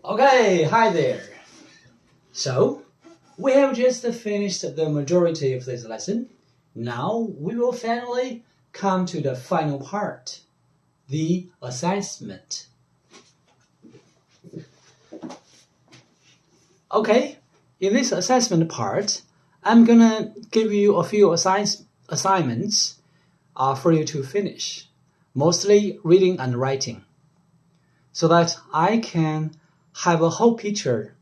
Okay, hi there. So, we have just finished the majority of this lesson. Now, we will finally come to the final part, the assessment. Okay, in this assessment part, I'm gonna give you a few assignments for you to finish, mostly reading and writing, so that I can have a whole picture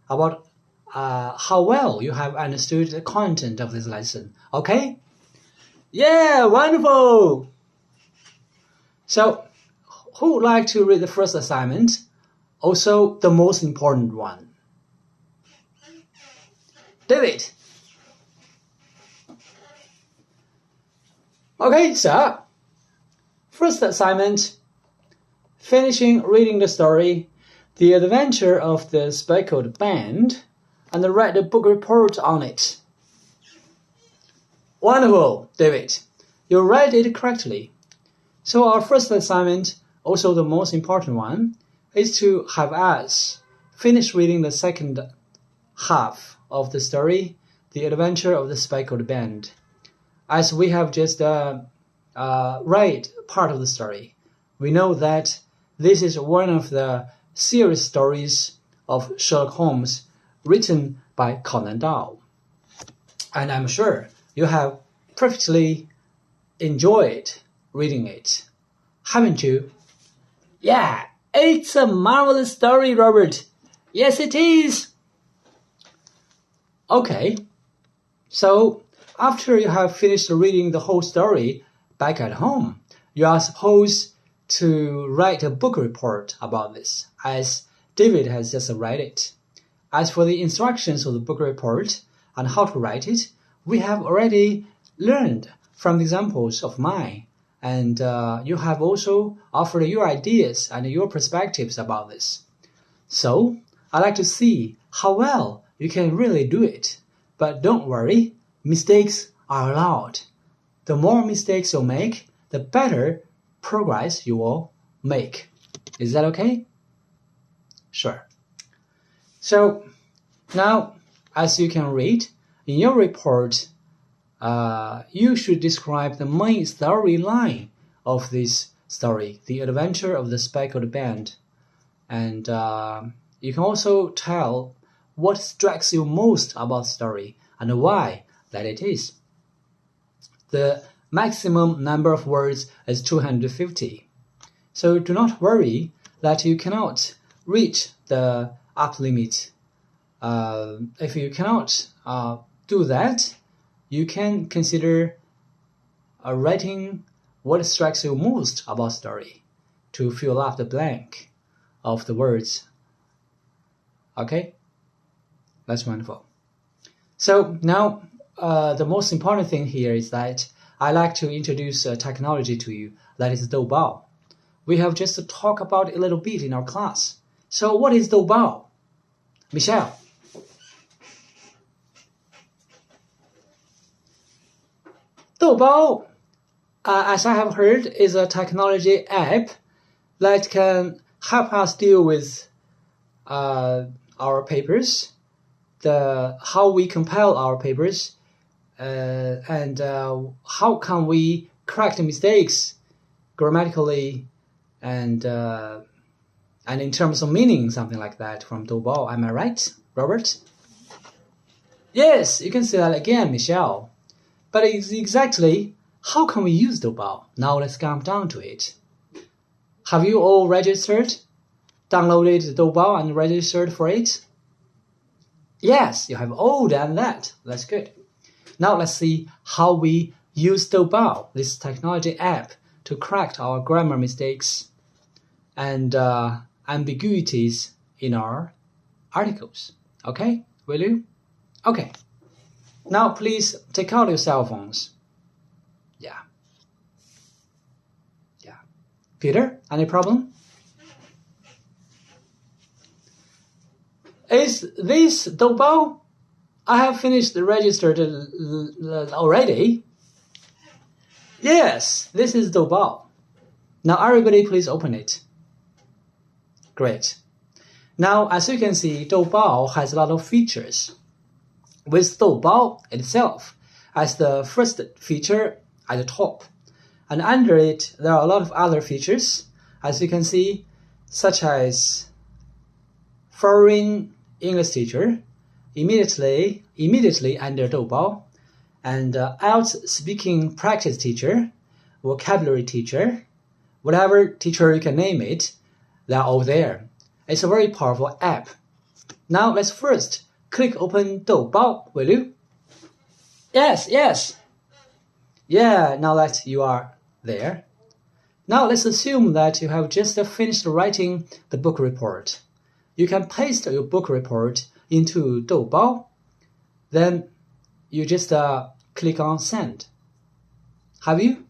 about how well you have understood the content of this lesson. Okay? Yeah, wonderful! So, who would like to read the first assignment? Also, the most important one. David. Okay, so, first assignment, finishing reading the story, The Adventure of the Speckled Band, and write a book report on it. Wonderful, David. You read it correctly. So our first assignment, also the most important one, is to have us finish reading the second half of the story, The Adventure of the Speckled Band. As we have just read part of the story, we know that this is one of the series stories of Sherlock Holmes written by Conan Doyle. And I'm sure you have perfectly enjoyed reading it, haven't you? Yeah, it's a marvelous story, Robert. Yes, it is. Okay, so after you have finished reading the whole story back at home, you are supposed to write a book report about this, as David has just read it. As for the instructions of the book report and how to write it, we have already learned from the examples of mine, and you have also offered your ideas and your perspectives about this. So, I'd like to see how well you can really do it. But don't worry, mistakes are allowed. The more mistakes you make, the better progress you will make. Is that okay? Sure. So, now, as you can read, in your report, you should describe the main storyline of this story, The Adventure of the Speckled Band. And you can also tell what strikes you most about the story and why that it is. The maximum number of words is 250. So do not worry that you cannot reach the upper limit. If you cannot do that, you can consider writing what strikes you most about the story to fill up the blank of the words. Okay? That's wonderful. So now, the most important thing here is that I like to introduce a technology to you, that is Doubao. We have just talked about it a little bit in our class. So what is Doubao? Michelle? Doubao, as I have heard, is a technology app that can help us deal with our papers, how we compile our papers, and how can we correct mistakes grammatically and in terms of meaning, something like that from Doubao. Am I right, Robert? Yes, you can say that again, Michelle. But it's exactly how can we use Doubao? Now let's come down to it. Have you all registered? Downloaded Doubao and registered for it? Yes, you have all done that. That's good. Now let's see how we use Doubao, this technology app, to correct our grammar mistakes and ambiguities in our articles. Okay, will you? Okay. Now please take out your cell phones. Yeah. Peter, any problem? Is this Doubao? I have finished registered already. Yes, this is Doubao. Now everybody please open it. Great. Now, as you can see, 豆包 has a lot of features, with 豆包 itself as the first feature at the top. And under it, there are a lot of other features, as you can see, such as foreign English teacher, immediately under 豆包, and IELTS speaking practice teacher, vocabulary teacher, whatever teacher you can name it, they're all there. It's a very powerful app. Now let's first click open 豆包, will you? Yes. Yeah, now that you are there. Now let's assume that you have just finished writing the book report. You can paste your book report into 豆包. Then you just click on send. Have you?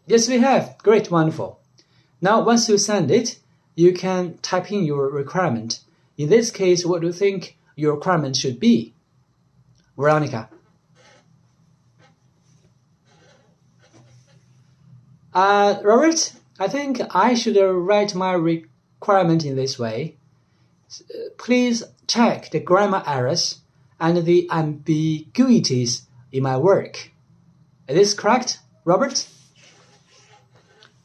Yes, we have. Great, wonderful. Now once you send it, you can type in your requirement. In this case, what do you think your requirement should be? Veronica. Robert, I think I should write my requirement in this way. Please check the grammar errors and the ambiguities in my work. Is this correct, Robert?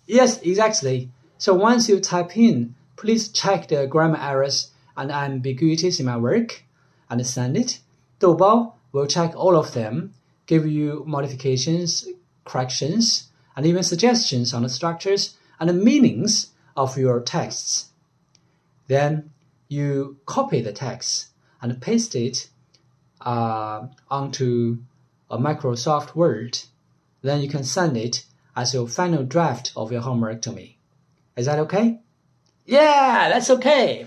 Yes, exactly. So once you type in, please check the grammar errors and ambiguities in my work and send it. 豆包 will check all of them, give you modifications, corrections, and even suggestions on the structures and the meanings of your texts. Then you copy the text and paste it onto a Microsoft Word. Then you can send it as your final draft of your homework to me. Is that okay? Yeah, that's okay.